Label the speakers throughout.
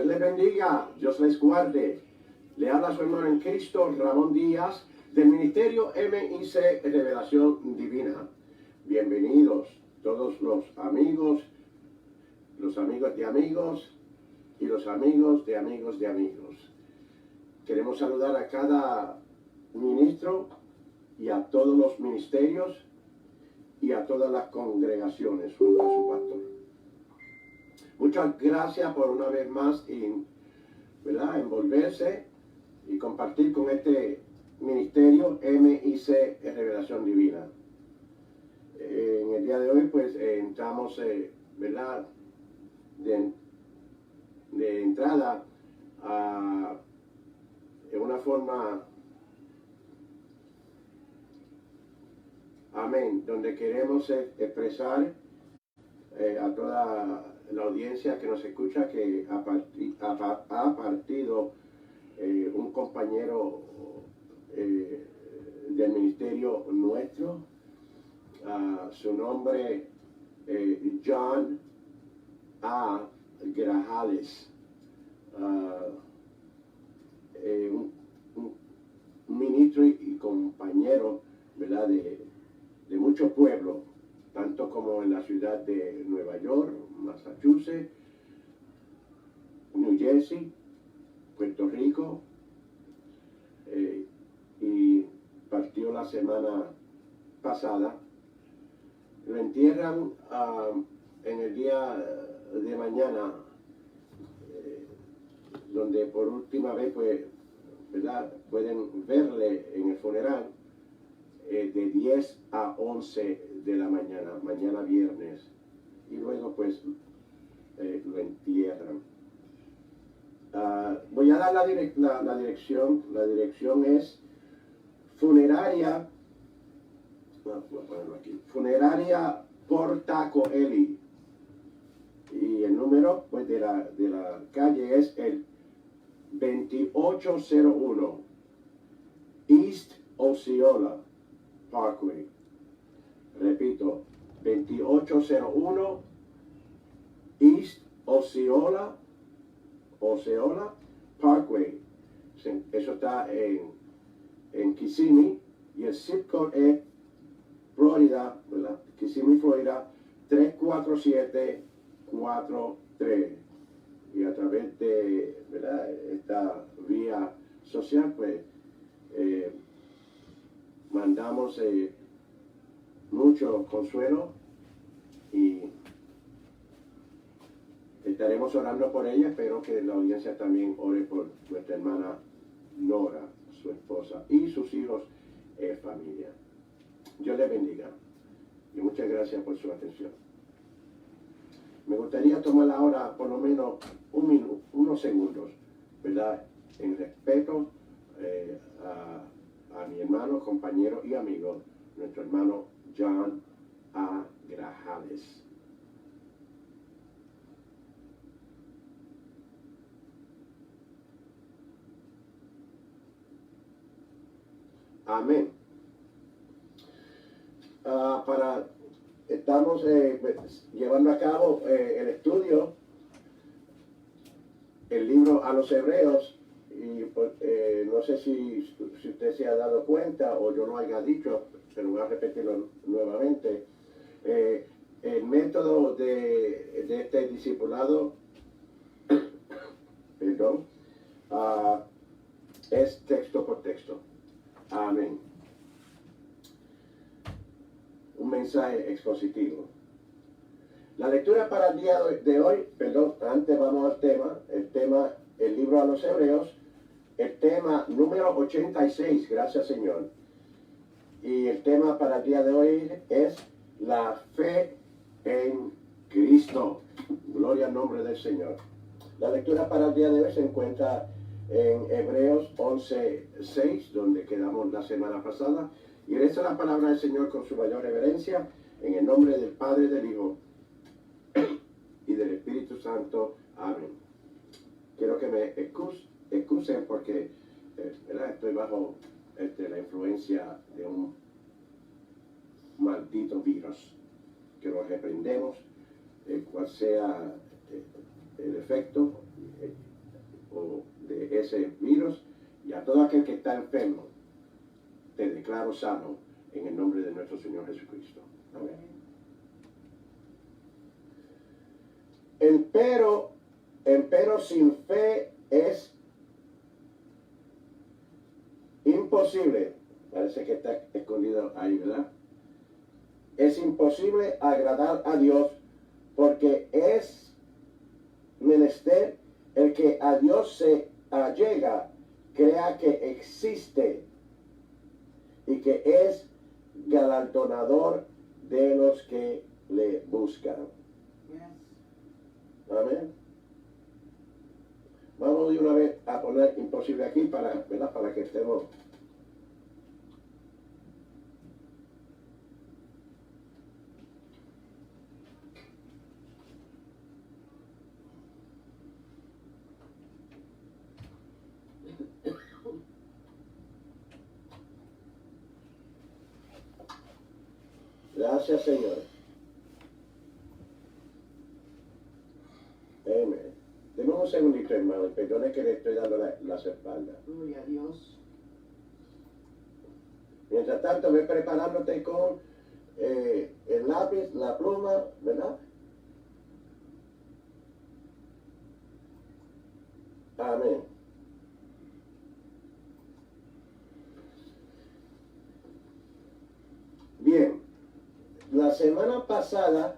Speaker 1: Dios les bendiga, Dios les guarde. Le habla su hermano en Cristo, Ramón Díaz, del Ministerio MIC Revelación Divina. Bienvenidos todos los amigos de amigos y los amigos de amigos de amigos. Queremos saludar a cada ministro y a todos los ministerios y a todas las congregaciones junto a su pastor. Muchas gracias por una vez más envolverse y compartir con este ministerio MIC Revelación Divina. En el día de hoy pues entramos de entrada en una forma amén, donde queremos expresar a toda la audiencia que nos escucha que ha partido un compañero del ministerio nuestro, su nombre John A. Grajales, un ministro y compañero, ¿verdad?, de muchos pueblos, tanto como en la ciudad de Nueva York, Massachusetts, New Jersey, Puerto Rico, y partió la semana pasada. Lo entierran en el día de mañana, donde por última vez pues, ¿verdad?, pueden verle en el funeral de 10 a 11 de la mañana, mañana viernes, y luego pues lo entierran. Voy a dar la dirección. La dirección es Funeraria, voy a ponerlo aquí, Funeraria Portacoeli, y el número pues de la calle es el 2801 East Osceola Parkway. Repito, 2801 East Osceola Parkway. Eso está en Kissimmee, y el zip code es Florida, ¿verdad? Kissimmee, Florida 34743. Y a través de, ¿verdad?, esta vía social pues mandamos mucho consuelo y estaremos orando por ella. Espero que la audiencia también ore por nuestra hermana Nora, su esposa, y sus hijos y familia. Dios les bendiga y muchas gracias por su atención. Me gustaría tomar ahora por lo menos unos segundos, ¿verdad?, en respeto a mi hermano, compañero y amigo, nuestro hermano John A. Grajales. Amén. Estamos llevando a cabo el estudio, el libro a los Hebreos, y no sé si usted se ha dado cuenta o yo lo haya dicho, pero voy a repetirlo nuevamente. El método de este discipulado perdón, es texto por texto. Amén. Un mensaje expositivo. La lectura para el día de hoy, antes vamos al tema, el libro a los Hebreos, el tema número 86, gracias Señor. Y el tema para el día de hoy es la fe en Cristo. Gloria al nombre del Señor. La lectura para el día de hoy se encuentra en Hebreos 11:6, donde quedamos la semana pasada. Y reza la palabra del Señor con su mayor reverencia, en el nombre del Padre, del Hijo y del Espíritu Santo. Amén. Quiero que me excusen porque estoy bajo la influencia de un maldito virus, que lo reprendemos, cual sea el efecto, ese virus, y a todo aquel que está enfermo, te declaro sano en el nombre de nuestro Señor Jesucristo. Amén. Empero sin fe es imposible. Parece que está escondido ahí, ¿verdad? Es imposible agradar a Dios, porque es menester el que a Dios se allega, crea que existe y que es galardonador de los que le buscan. Amén. Vamos de una vez a poner imposible aquí para, ¿verdad? Para que estemos. Gracias, Señor. Amén. Deme un segundito, hermano. Perdone que le estoy dando las espaldas.
Speaker 2: Gloria a Dios.
Speaker 1: Mientras tanto, ve preparándote con el lápiz, la pluma, ¿verdad? Amén. Bien. La semana pasada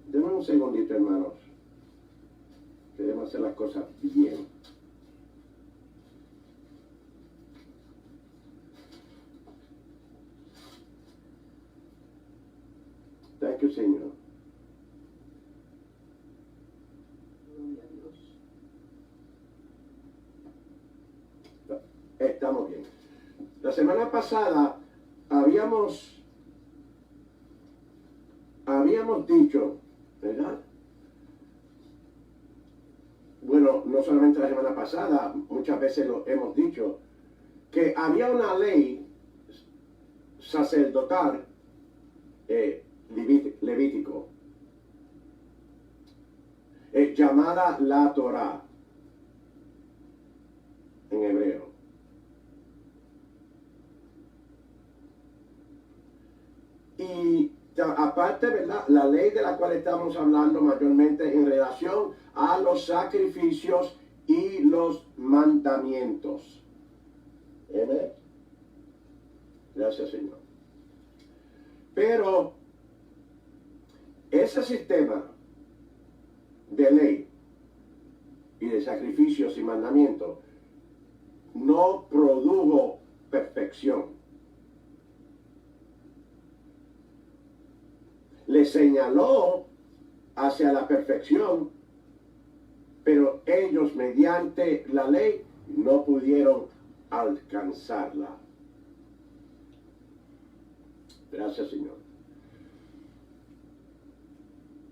Speaker 1: denme un segundito, hermanos. Queremos hacer las cosas bien. Thank you, Señor.
Speaker 2: Gloria a Dios.
Speaker 1: Estamos bien. La semana pasada habíamos dicho, ¿verdad? Bueno, no solamente la semana pasada, muchas veces lo hemos dicho, que había una ley sacerdotal levítico llamada la Torá en hebreo. Y aparte, ¿verdad? La ley de la cual estamos hablando mayormente en relación a los sacrificios y los mandamientos. Amén. Gracias, Señor. Pero ese sistema de ley y de sacrificios y mandamientos no produjo perfección. Le señaló hacia la perfección, pero ellos mediante la ley no pudieron alcanzarla. Gracias, Señor.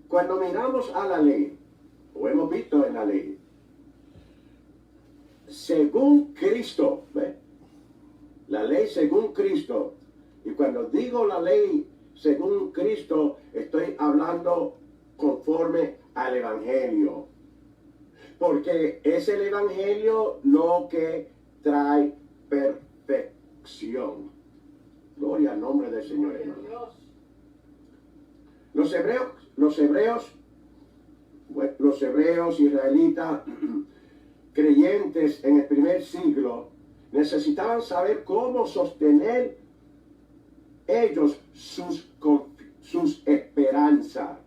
Speaker 1: Cuando miramos a la ley, o hemos visto en la ley, según Cristo, ¿ve? La ley según Cristo, y cuando digo la ley según Cristo, estoy hablando conforme al Evangelio. Porque es el Evangelio lo que trae perfección. Gloria al nombre del Señor, hermano. Los hebreos israelitas, creyentes en el primer siglo, necesitaban saber cómo sostener ellos sus esperanzas.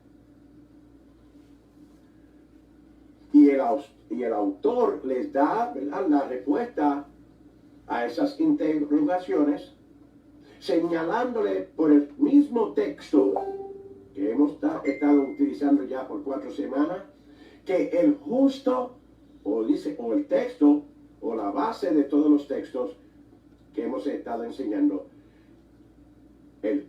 Speaker 1: Y el autor les da, ¿verdad?, la respuesta a esas interrogaciones, señalándole por el mismo texto que hemos estado utilizando ya por 4 semanas, que el justo, o el texto, o la base de todos los textos que hemos estado enseñando, el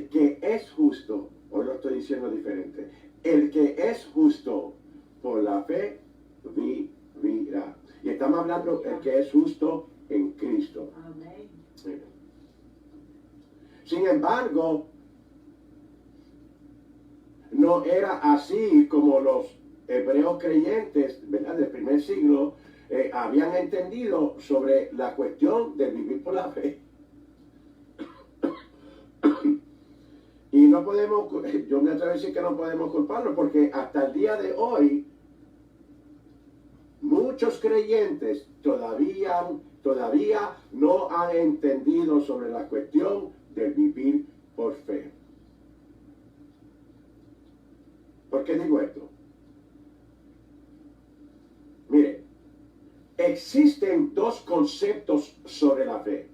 Speaker 1: que es justo, hoy lo estoy diciendo diferente, el que es justo por la fe vivirá. Y estamos hablando del que es justo en Cristo.
Speaker 2: Amén.
Speaker 1: Sin embargo, no era así como los hebreos creyentes, ¿verdad?, del primer siglo habían entendido sobre la cuestión de vivir por la fe. Y no podemos, yo me atrevo a decir que no podemos culparlo, porque hasta el día de hoy, muchos creyentes todavía no han entendido sobre la cuestión de vivir por fe. ¿Por qué digo esto? Mire, existen dos conceptos sobre la fe.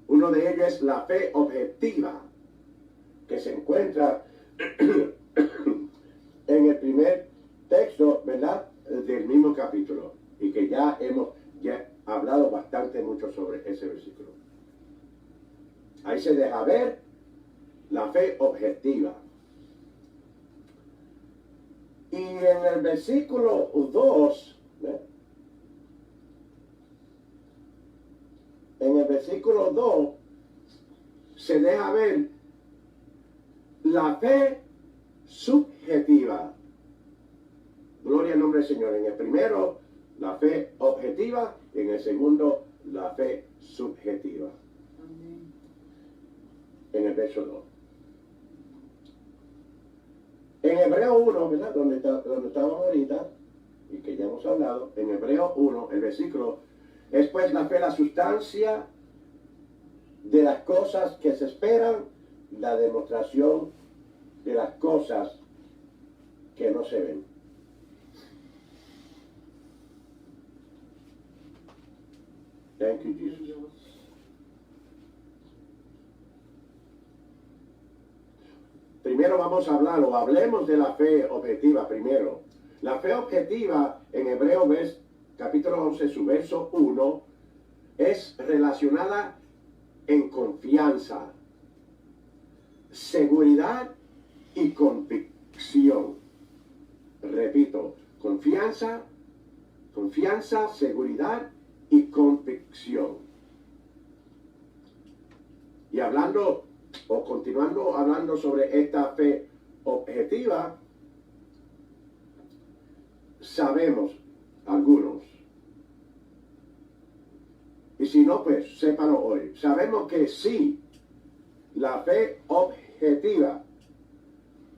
Speaker 1: Uno de ellos es la fe objetiva, que se encuentra en el primer texto, ¿verdad?, del mismo capítulo, y que ya hemos hablado mucho sobre ese versículo. Ahí se deja ver la fe objetiva. Y en el versículo 2, en el versículo 2 se deja ver la fe subjetiva. Gloria al nombre del Señor. En el primero, la fe objetiva. En el segundo, la fe subjetiva.
Speaker 2: Amén.
Speaker 1: En el verso 2. En Hebreo 1, ¿verdad?, donde estábamos ahorita, y que ya hemos hablado, en Hebreo 1, el versículo, es pues la fe la sustancia de las cosas que se esperan, la demostración de las cosas que no se ven. Thank you, Jesus.
Speaker 2: Dios.
Speaker 1: Primero vamos a hablar, o hablemos de la fe objetiva primero. La fe objetiva en Hebreo capítulo 11, su verso 1, es relacionada en confianza, seguridad y convicción. Repito, confianza, seguridad y convicción. Y hablando, o continuando hablando sobre esta fe objetiva, sabemos algunos, y si no, pues sépanlo hoy, sabemos que sí, la fe objetiva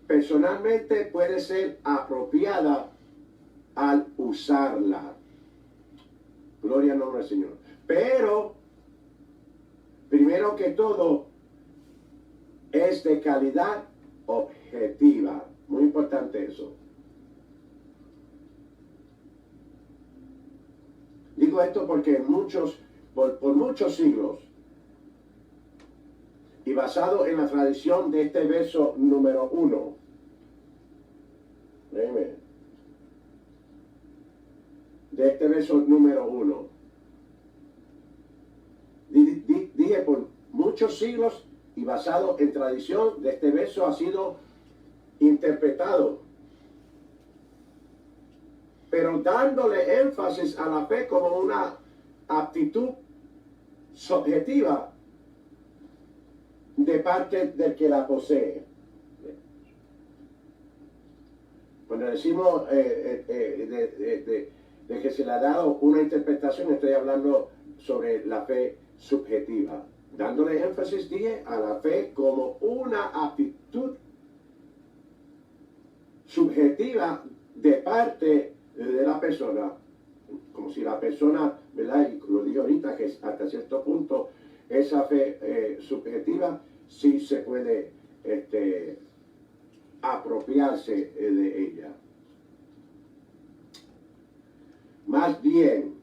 Speaker 1: personalmente puede ser apropiada al usarla. Gloria al nombre del Señor. Pero, primero que todo, es de calidad objetiva. Muy importante eso. Digo esto porque por muchos siglos, y basado en la tradición de este verso número 1, de este verso número 1, dije por muchos siglos, y basado en tradición de este verso ha sido interpretado, pero dándole énfasis a la fe como una aptitud subjetiva de parte del que la posee. Cuando decimos de que se le ha dado una interpretación, estoy hablando sobre la fe subjetiva, dándole énfasis, dije, a la fe como una aptitud subjetiva de parte de la persona, como si la persona, ¿verdad?, y lo dije ahorita, que hasta cierto punto esa fe subjetiva sí se puede apropiarse de ella. Más bien,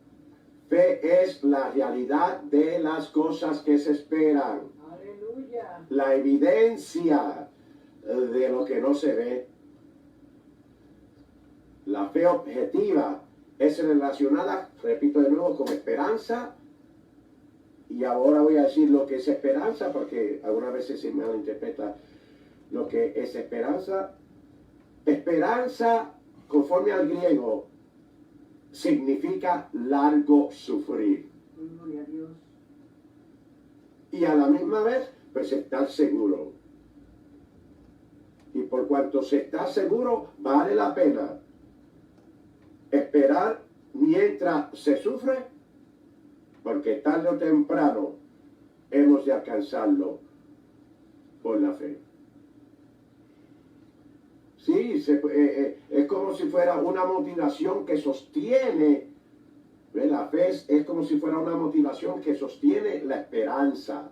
Speaker 1: fe es la realidad de las cosas que se esperan.
Speaker 2: Aleluya.
Speaker 1: La evidencia de lo que no se ve. La fe objetiva es relacionada, repito de nuevo, con esperanza. Y ahora voy a decir lo que es esperanza, porque algunas veces se malinterpreta lo que es esperanza. Esperanza, conforme al griego, significa largo sufrir.
Speaker 2: Gloria a Dios.
Speaker 1: Y a la misma vez, pues estar seguro. Y por cuanto se está seguro, vale la pena esperar mientras se sufre, porque tarde o temprano hemos de alcanzarlo por la fe. Sí, es como si fuera una motivación que sostiene, la fe es como si fuera una motivación que sostiene la esperanza.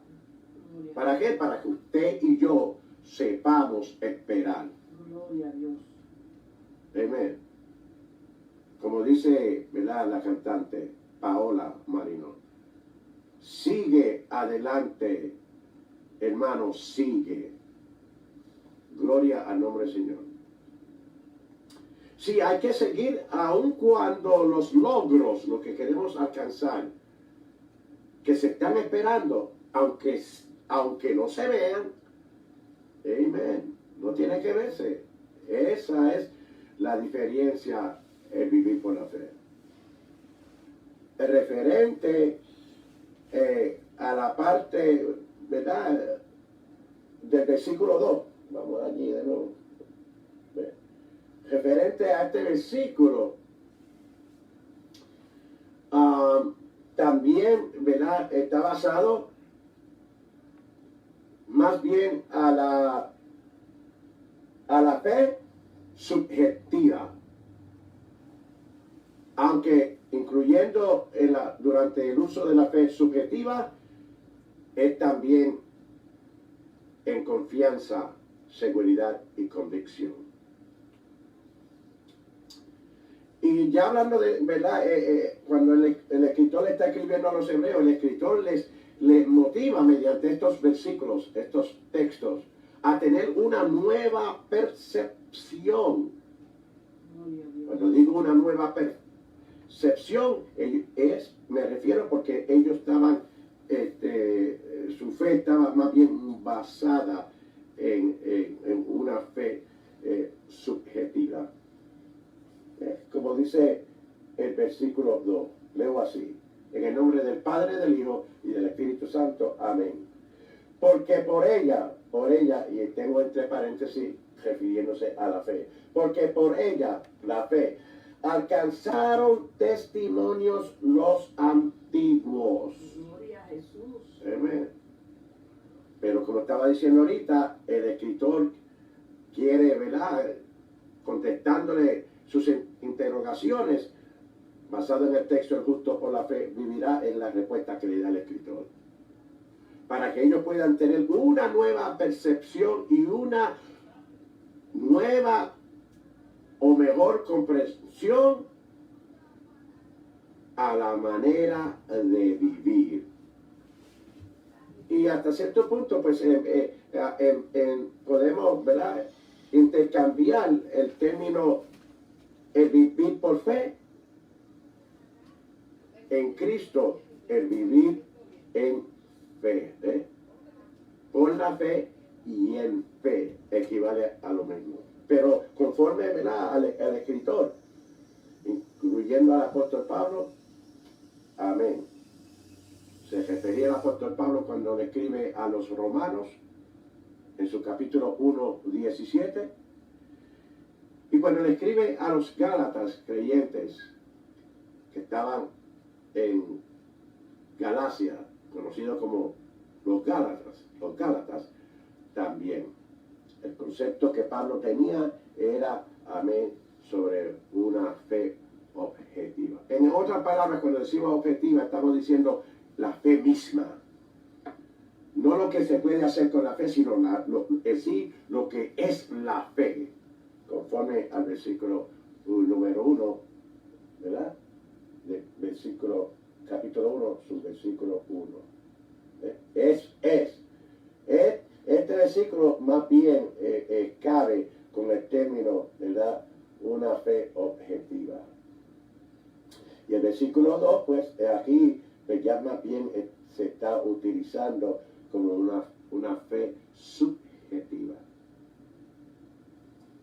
Speaker 1: ¿Para qué? Para que usted y yo sepamos esperar.
Speaker 2: Gloria a Dios.
Speaker 1: Amén. Como dice, ¿verdad?, la cantante Paola Marino, sigue adelante, hermano, sigue. Gloria al nombre del Señor. Sí, hay que seguir aun cuando los logros, lo que queremos alcanzar, que se están esperando, aunque no se vean, amén, no tiene que verse. Esa es la diferencia en vivir por la fe. El referente a la parte, ¿verdad?, del versículo 2. Vamos allí de nuevo. Referente a este versículo, también, ¿verdad?, está basado más bien a la fe subjetiva, aunque incluyendo durante el uso de la fe subjetiva, es también en confianza, seguridad y convicción. Y ya hablando de, ¿verdad?, cuando el escritor le está escribiendo a los hebreos, el escritor les motiva mediante estos versículos, estos textos, a tener una nueva percepción. Cuando digo una nueva percepción, me refiero porque ellos estaban, su fe estaba más bien basada en una fe subjetiva. Como dice el versículo 2, leo así: en el nombre del Padre, del Hijo y del Espíritu Santo, amén. Porque por ella, y tengo entre paréntesis refiriéndose a la fe, porque por ella, la fe, alcanzaron testimonios los antiguos.
Speaker 2: Gloria a Jesús.
Speaker 1: Amén. Pero como estaba diciendo ahorita, el escritor quiere, ¿verdad?, contestándole sus interrogaciones, basado en el texto, el justo por la fe vivirá, en la respuesta que le da el escritor, para que ellos puedan tener una nueva percepción y una nueva o mejor comprensión a la manera de vivir. Y hasta cierto punto, pues, podemos, ¿verdad?, intercambiar el término el vivir por fe en Cristo, el vivir en fe. Por la fe y en fe equivale a lo mismo. Pero conforme, ¿verdad?, al escritor, incluyendo al apóstol Pablo, amén. Se refería al apóstol Pablo cuando le escribe a los romanos en su capítulo 1:17, y cuando le escribe a los gálatas creyentes que estaban en Galacia, conocidos como los gálatas también. El concepto que Pablo tenía era, amén, sobre una fe objetiva. En otras palabras, cuando decimos objetiva, estamos diciendo la fe misma. No lo que se puede hacer con la fe, sino lo que es la fe, conforme al versículo número 1, ¿verdad?, de capítulo 1, subversículo 1. Este versículo más bien cabe con el término, ¿verdad?, una fe objetiva. Y el versículo 2, pues aquí pues ya más bien se está utilizando como una fe subjetiva.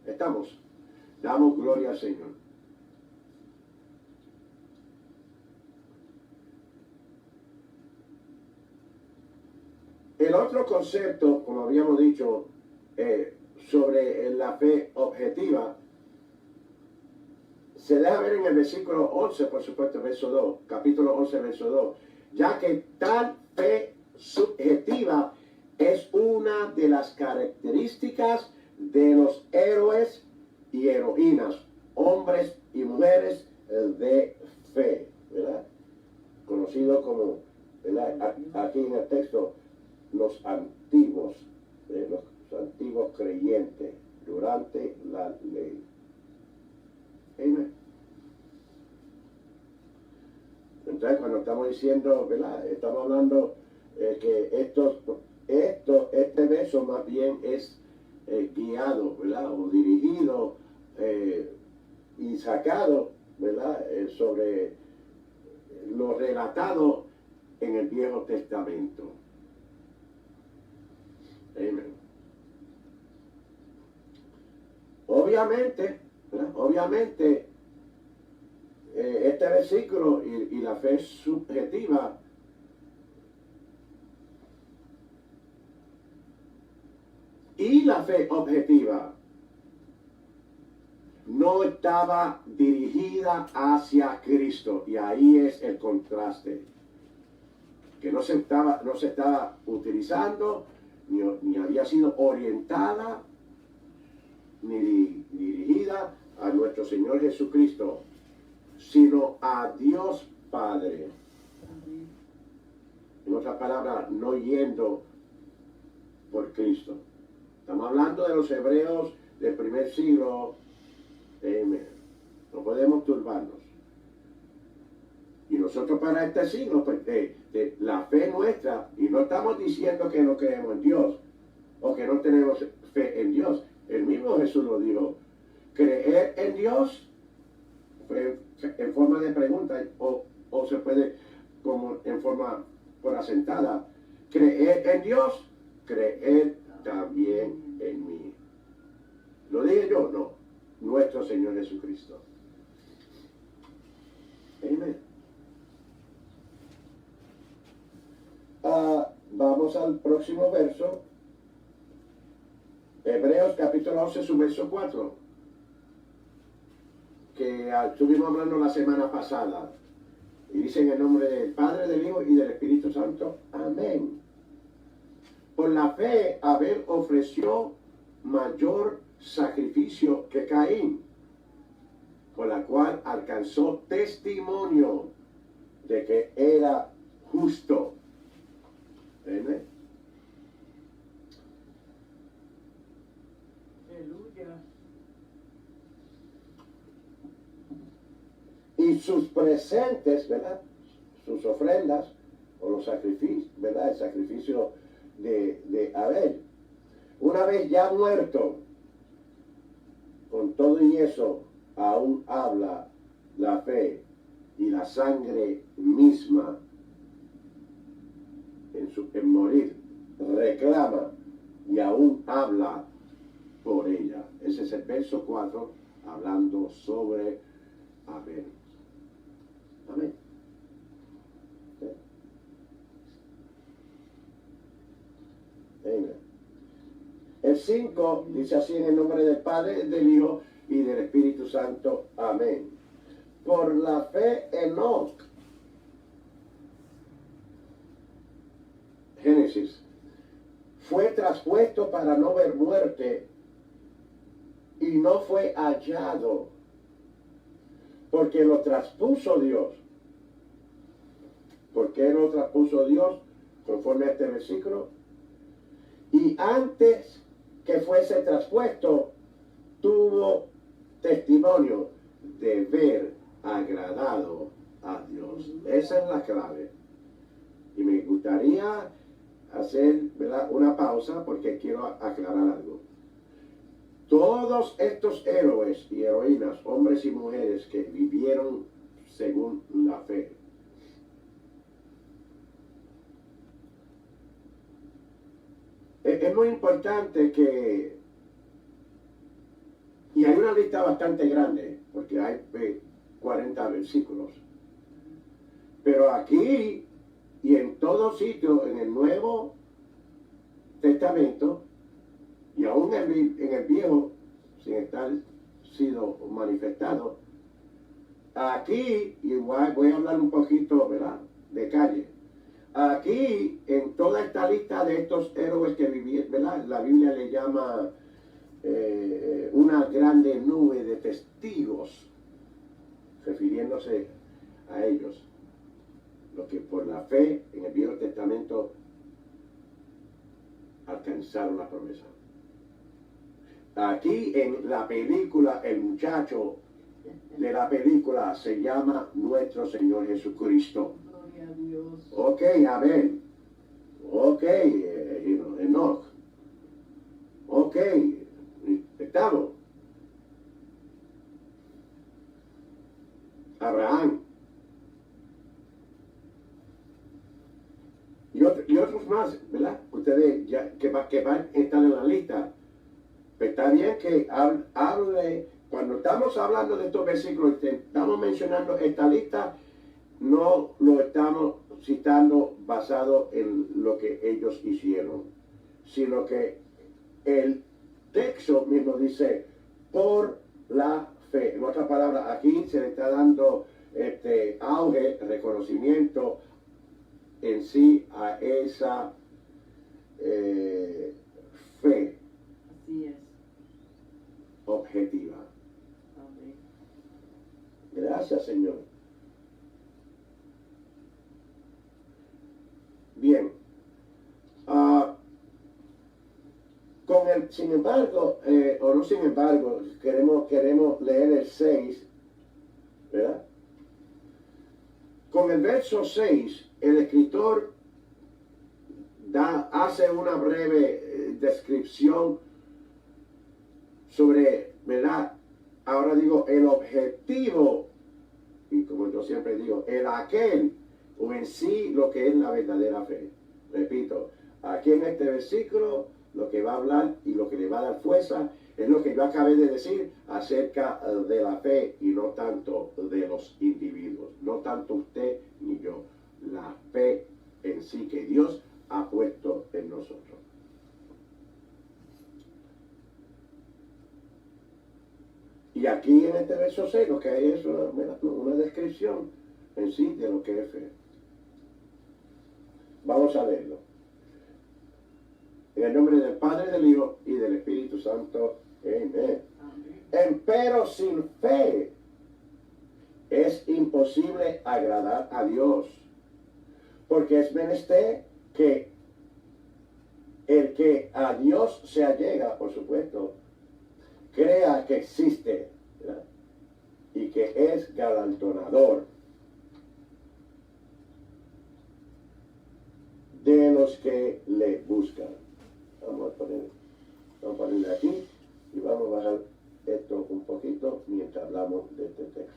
Speaker 1: ¿Estamos? Damos gloria al Señor. El otro concepto, como habíamos dicho, sobre la fe objetiva se deja ver en el versículo 11, por supuesto, verso 2, capítulo 11, verso 2, ya que tal fe subjetiva es una de las características de los héroes y heroínas, hombres y mujeres de fe, ¿verdad? Conocido como, ¿verdad? Aquí en el texto, los antiguos creyentes durante la ley. Amén. Entonces, cuando estamos diciendo, ¿verdad? Estamos hablando que este verso más bien es guiado, ¿verdad? O dirigido y sacado, ¿verdad? Sobre lo relatado en el Viejo Testamento. Amén. Obviamente, ¿verdad? Obviamente, este versículo y la fe subjetiva y la fe objetiva no estaba dirigida hacia Cristo, y ahí es el contraste, que no se estaba utilizando, ni había sido orientada ni dirigida a nuestro Señor Jesucristo, sino a Dios Padre. En otras palabras, no yendo por Cristo. Estamos hablando de los hebreos del primer siglo. Amén. No podemos turbarnos. Y nosotros para este siglo, pues, la fe nuestra, y no estamos diciendo que no creemos en Dios o que no tenemos fe en Dios. El mismo Jesús lo dijo. Creer en Dios fue en forma de pregunta o se puede como en forma por asentada. Creer en Dios, creer también en mí. ¿Lo dije yo? No. Nuestro Señor Jesucristo. Amén. Vamos al próximo verso. Hebreos capítulo 11, su verso 4. Que estuvimos hablando la semana pasada. Y dice en el nombre del Padre, del Hijo y del Espíritu Santo. Amén. Por la fe, Abel ofreció mayor sacrificio que Caín, por la cual alcanzó testimonio de que era justo. Amén.
Speaker 2: Aleluya.
Speaker 1: Y sus presentes, ¿verdad? Sus ofrendas o los sacrificios, ¿verdad? El sacrificio de Abel. Una vez ya muerto, con todo y eso, aún habla la fe y la sangre misma en morir, reclama y aún habla por ella. Ese es el verso 4, hablando sobre Abel. Amén. ¿Sí? Amén. El 5 dice así: en el nombre del Padre, del Hijo y del Espíritu Santo. Amén. Por la fe, Enoc, Génesis, fue traspuesto para no ver muerte y no fue hallado, porque lo traspuso Dios. ¿Por qué lo traspuso Dios? Conforme a este versículo. Y antes que fuese traspuesto, tuvo testimonio de ver agradado a Dios. Esa es la clave. Y me gustaría hacer, ¿verdad?, una pausa, porque quiero aclarar algo. Todos estos héroes y heroínas, hombres y mujeres que vivieron según la fe, es muy importante que, y hay una lista bastante grande, porque hay 40 versículos, pero aquí y en todo sitio en el Nuevo Testamento y aún en el viejo, sin estar sido manifestado, aquí, igual voy a hablar un poquito, ¿verdad?, de calle. Aquí, en toda esta lista de estos héroes que vivieron, ¿verdad?, la Biblia le llama una grande nube de testigos, refiriéndose a ellos, los que por la fe en el Viejo Testamento alcanzaron la promesa. Aquí en la película, el muchacho de la película se llama nuestro Señor Jesucristo.
Speaker 2: Gloria a Dios.
Speaker 1: Ok, Abel. Ok, Enoch. Ok, estamos. Abraham. Y otros más, ¿verdad? Ustedes ya que van a estar en la lista. Pero está bien que hable, cuando estamos hablando de estos versículos, estamos mencionando esta lista, no lo estamos citando basado en lo que ellos hicieron, sino que el texto mismo dice, por la fe. En otras palabras, aquí se le está dando auge, reconocimiento en sí a esa fe
Speaker 2: Así es.
Speaker 1: objetiva.
Speaker 2: Amén.
Speaker 1: Gracias, Señor. Bien. Sin embargo, o no sin embargo, queremos leer el 6, ¿verdad? Con el verso 6, el escritor hace una breve descripción sobre, ¿verdad? Ahora digo, el objetivo, y como yo siempre digo, el aquel, o en sí lo que es la verdadera fe. Repito, aquí en este versículo, lo que va a hablar y lo que le va a dar fuerza es lo que yo acabé de decir acerca de la fe y no tanto de los individuos, no tanto usted ni yo, la fe en sí que Dios ha puesto en nosotros. Y aquí en este verso 6 lo que hay es una descripción en sí de lo que es fe. Vamos a leerlo. En el nombre del Padre, del Hijo y del Espíritu Santo. Amén. Empero sin fe es imposible agradar a Dios, porque es menester que el que a Dios se allega, por supuesto, crea que existe, ¿verdad?, y que es galardonador de los que le buscan. Vamos a ponerle aquí y vamos a bajar esto un poquito mientras hablamos de este texto.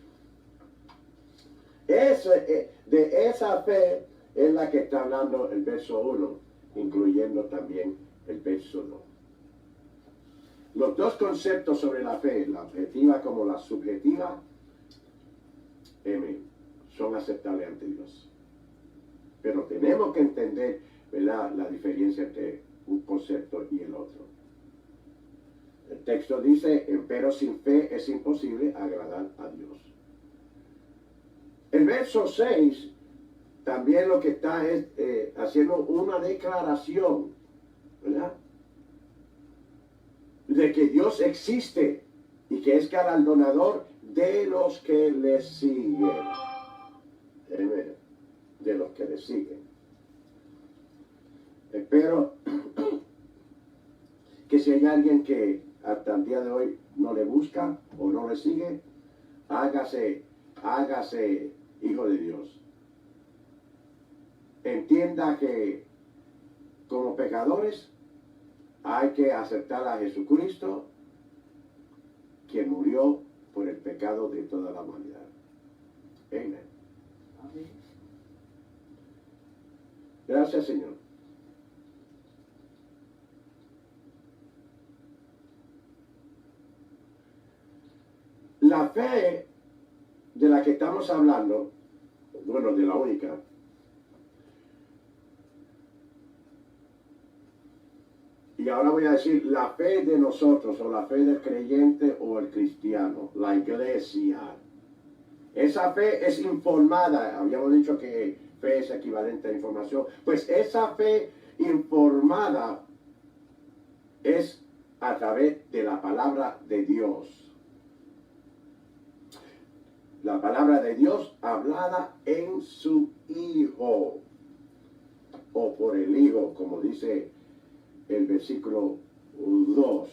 Speaker 1: De esa fe es la que está hablando el verso 1, incluyendo también el verso 2. Los dos conceptos sobre la fe, la objetiva como la subjetiva, son aceptables ante Dios. Pero tenemos que entender, ¿verdad?, la diferencia entre un concepto y el otro. El texto dice, empero sin fe es imposible agradar a Dios. El verso 6 también lo que está es haciendo una declaración, ¿verdad?, de que Dios existe y que es galardonador de los que le siguen. De los que le siguen. Espero que si hay alguien que hasta el día de hoy no le busca o no le sigue, hágase hijo de Dios. Entienda que como pecadores hay que aceptar a Jesucristo, quien murió por el pecado de toda la humanidad. Amén.
Speaker 2: Amén.
Speaker 1: Gracias, Señor. La fe de la que estamos hablando, bueno, de la única, Y ahora voy a decir la fe de nosotros, o la fe del creyente o el cristiano, la iglesia. Esa fe es informada. Habíamos dicho que fe es equivalente a información. Pues esa fe informada es a través de la palabra de Dios. La palabra de Dios hablada en su Hijo, o por el Hijo, como dice el versículo 2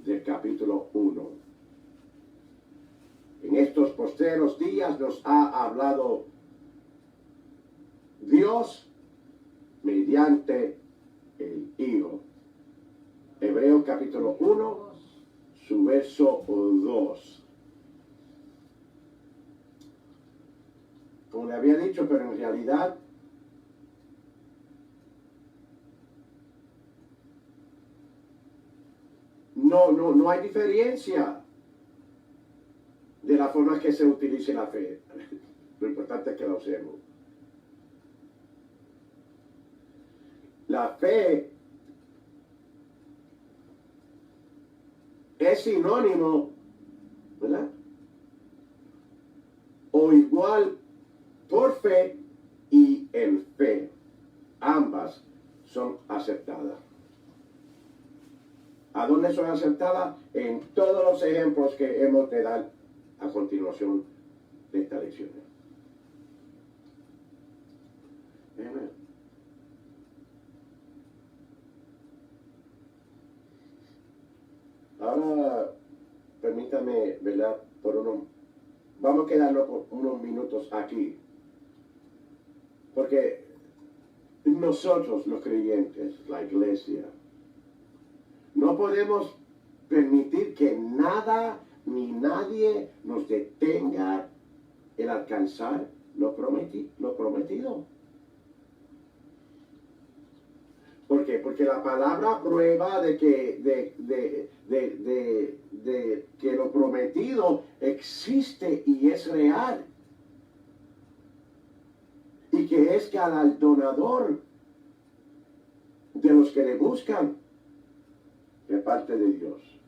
Speaker 1: del capítulo 1. En estos postreros días nos ha hablado Dios mediante el Hijo. Hebreos capítulo 1, su verso 2. Como le había dicho, pero en realidad no hay diferencia de la forma que se utilice la fe. Lo importante es que la usemos. La fe es sinónimo, ¿verdad? O igual por fe y en fe. Ambas son aceptadas. ¿A dónde son aceptadas? En todos los ejemplos que hemos de dar a continuación de esta lección. Amén. Ahora, permítame, ¿verdad? Vamos a quedarnos por unos minutos aquí. Porque nosotros, los creyentes, la iglesia, no podemos permitir que nada ni nadie nos detenga el alcanzar lo prometido. ¿Por qué? Porque la palabra prueba de que lo prometido existe y es real. Y que es galardonador de los que le buscan de parte de Dios.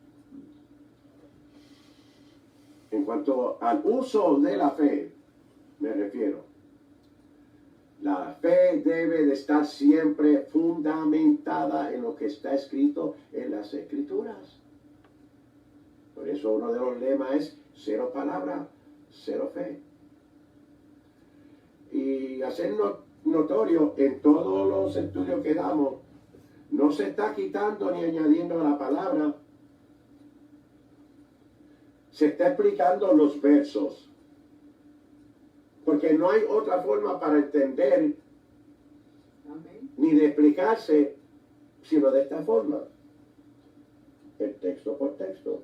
Speaker 1: En cuanto al uso de la fe, me refiero. La fe debe de estar siempre fundamentada en lo que está escrito en las Escrituras. Por eso uno de los lemas es cero palabra, cero fe. Y hacer notorio en todos los estudios que damos, no se está quitando ni añadiendo a la palabra. Se está explicando los versos. Porque no hay otra forma para entender ni de explicarse sino de esta forma. El texto por texto.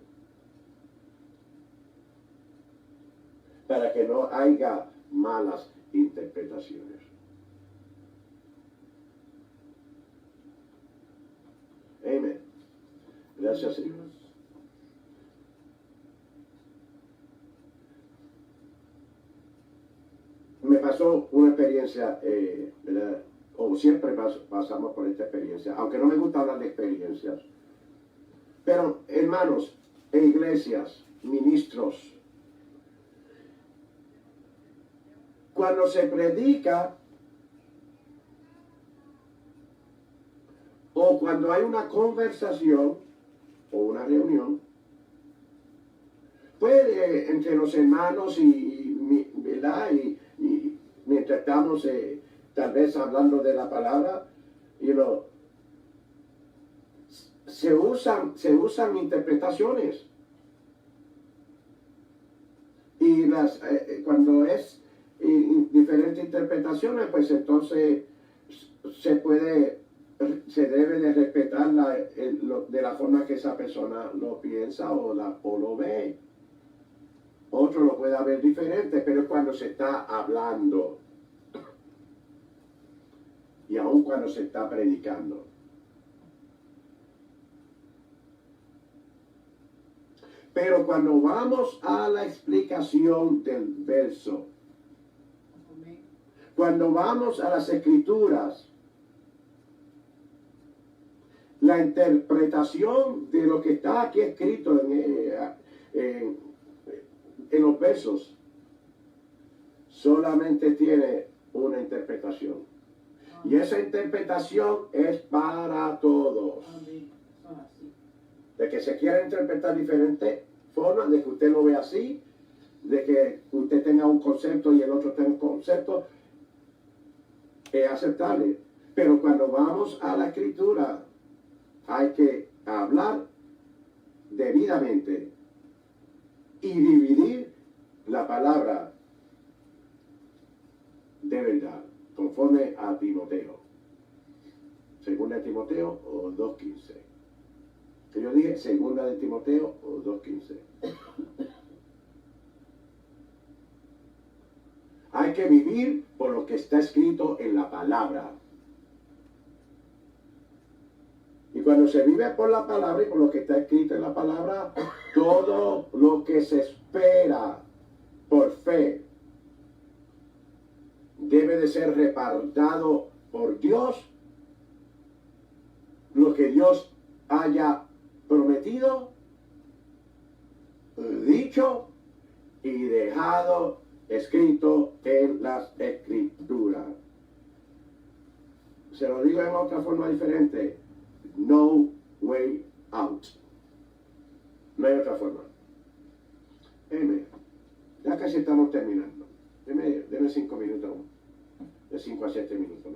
Speaker 1: Para que no haya malas interpretaciones. Amén. Gracias, Señor. Me pasó una experiencia, ¿verdad? O siempre pasamos por esta experiencia, aunque no me gusta hablar de experiencias. Pero, hermanos, en iglesias, ministros, cuando se predica o cuando hay una conversación o una reunión, pues entre los hermanos ¿verdad? Y mientras estamos tal vez hablando de la palabra, se usan interpretaciones. Y cuando es diferentes interpretaciones, pues entonces se debe de respetar de la forma que esa persona lo piensa o lo ve. Otro lo puede ver diferente, pero es cuando se está hablando. Y aún cuando se está predicando. Pero cuando vamos a la explicación del verso, cuando vamos a las Escrituras, la interpretación de lo que está aquí escrito en los versos solamente tiene una interpretación. Y esa interpretación es para todos.
Speaker 2: Amén. Eso es así.
Speaker 1: De que se quiera interpretar diferentes formas, de que usted lo vea así, de que usted tenga un concepto y el otro tenga un concepto, es aceptable. Pero cuando vamos a la escritura, hay que hablar debidamente y dividir la palabra de verdad, conforme a Timoteo. Segunda de Timoteo o 2:15. Que yo dije segunda de Timoteo o 2:15. Hay que vivir por lo que está escrito en la palabra. Y cuando se vive por la palabra y por lo que está escrito en la palabra, todo lo que se espera por fe debe de ser repartado por Dios. Lo que Dios haya prometido, dicho y dejado escrito en las escrituras. Se lo digo en otra forma diferente. No way out. No hay otra forma. Amén. Ya casi estamos terminando. Deme 5 minutos. De 5 a 7 minutos.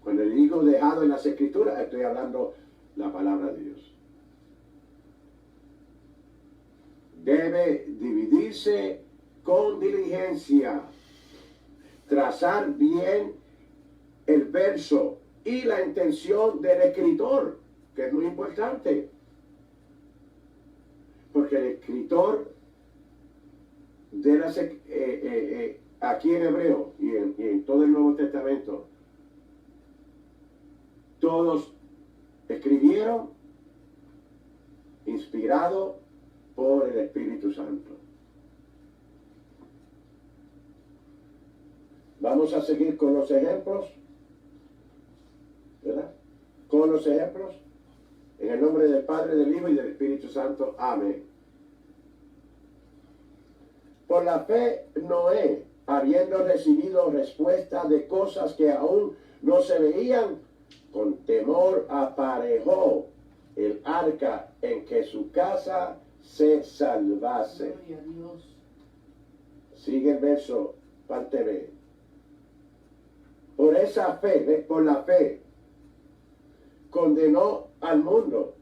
Speaker 1: Cuando le digo dejado en las escrituras, estoy hablando la palabra de Dios. Debe dividirse con diligencia, trazar bien el verso y la intención del escritor, que es muy importante. Porque el escritor de aquí en hebreo y en todo el Nuevo Testamento, todos escribieron inspirado por el Espíritu Santo. Vamos a seguir con los ejemplos, ¿verdad? Con los ejemplos. En el nombre del Padre, del Hijo y del Espíritu Santo. Amén. Por la fe, Noé, habiendo recibido respuesta de cosas que aún no se veían, con temor aparejó el arca en que su casa se salvase.
Speaker 2: Gloria a Dios.
Speaker 1: Sigue el verso, parte B. Por esa fe, por la fe, condenó al mundo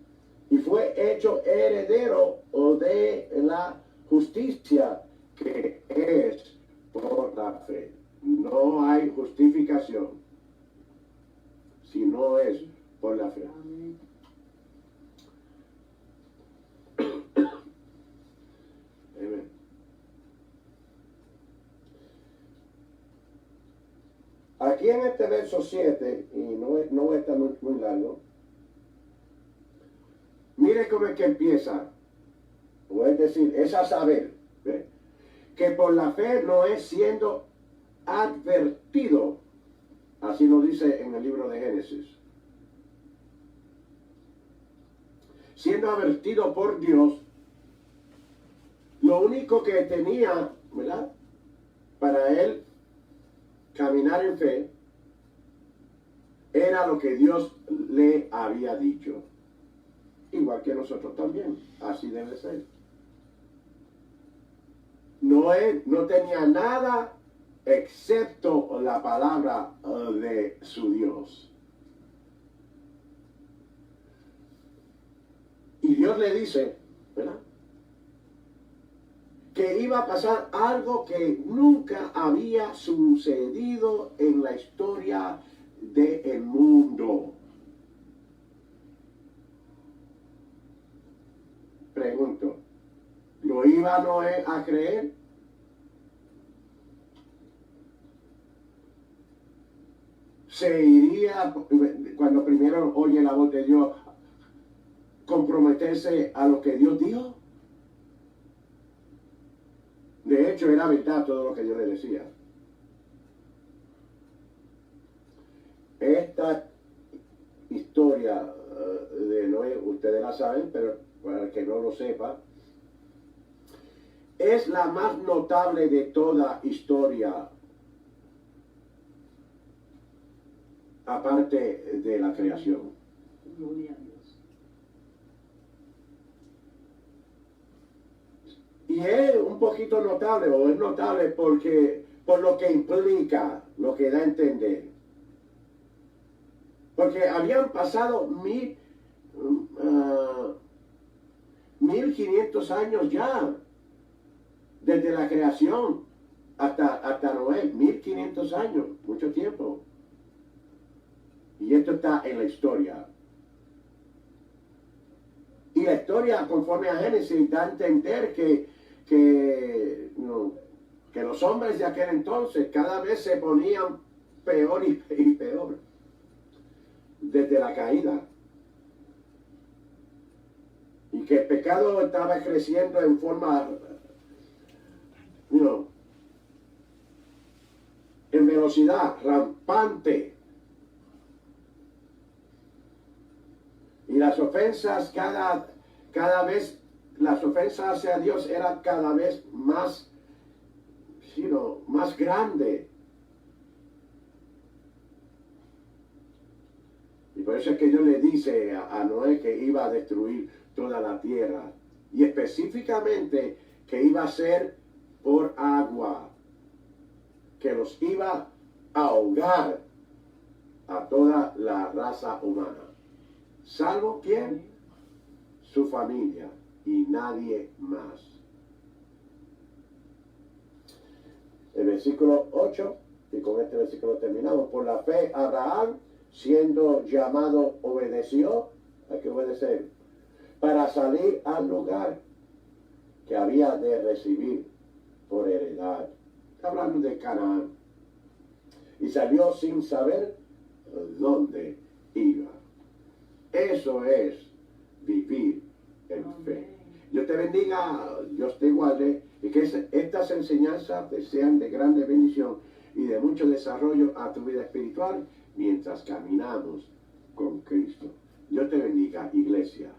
Speaker 1: y fue hecho heredero de la justicia que es por la fe. No hay justificación si no es por la fe.
Speaker 2: Amén.
Speaker 1: Amén. Aquí en este verso 7, y no está muy largo, mire cómo es que empieza, o es decir, es a saber, ¿ve? Que por la fe no es siendo advertido, así lo dice en el libro de Génesis, siendo advertido por Dios. Lo único que tenía, ¿verdad?, para él caminar en fe era lo que Dios le había dicho. Igual que nosotros también, así debe ser. Noé no tenía nada excepto la palabra de su Dios. Y Dios le dice, ¿verdad?, que iba a pasar algo que nunca había sucedido en la historia del mundo. Pregunto, ¿lo iba Noé a creer? ¿Se iría, cuando primero oye la voz de Dios, comprometerse a lo que Dios dijo? De hecho, era verdad todo lo que Dios le decía. Esta historia historia de Noé, ustedes la saben, pero para el que no lo sepa, es la más notable de toda historia, aparte de la creación.
Speaker 2: Gloria a Dios.
Speaker 1: Y es un poquito notable, o es notable porque por lo que implica, lo que da a entender. Porque habían pasado 1500 años ya, desde la creación hasta Noé, 1500 años, mucho tiempo. Y esto está en la historia. Y la historia, conforme a Génesis, da a entender que los hombres de aquel entonces cada vez se ponían peor y peor desde la caída. Y que el pecado estaba creciendo en forma, en velocidad rampante. Y las ofensas cada vez, las ofensas hacia Dios eran cada vez más, más grande. Y por eso es que Dios le dice a Noé que iba a destruir toda la tierra. Y específicamente que iba a ser por agua. Que los iba a ahogar a toda la raza humana. ¿Salvo quién? Su familia y nadie más. El versículo 8, y con este versículo terminamos. Por la fe Abraham, siendo llamado, obedeció. Hay que obedecer. Para salir al lugar que había de recibir por heredad. Está hablando de Canaán. Y salió sin saber dónde iba. Eso es vivir en fe. Dios te bendiga, Dios te guarde, y que estas enseñanzas te sean de grande bendición y de mucho desarrollo a tu vida espiritual mientras caminamos con Cristo. Dios te bendiga, iglesia.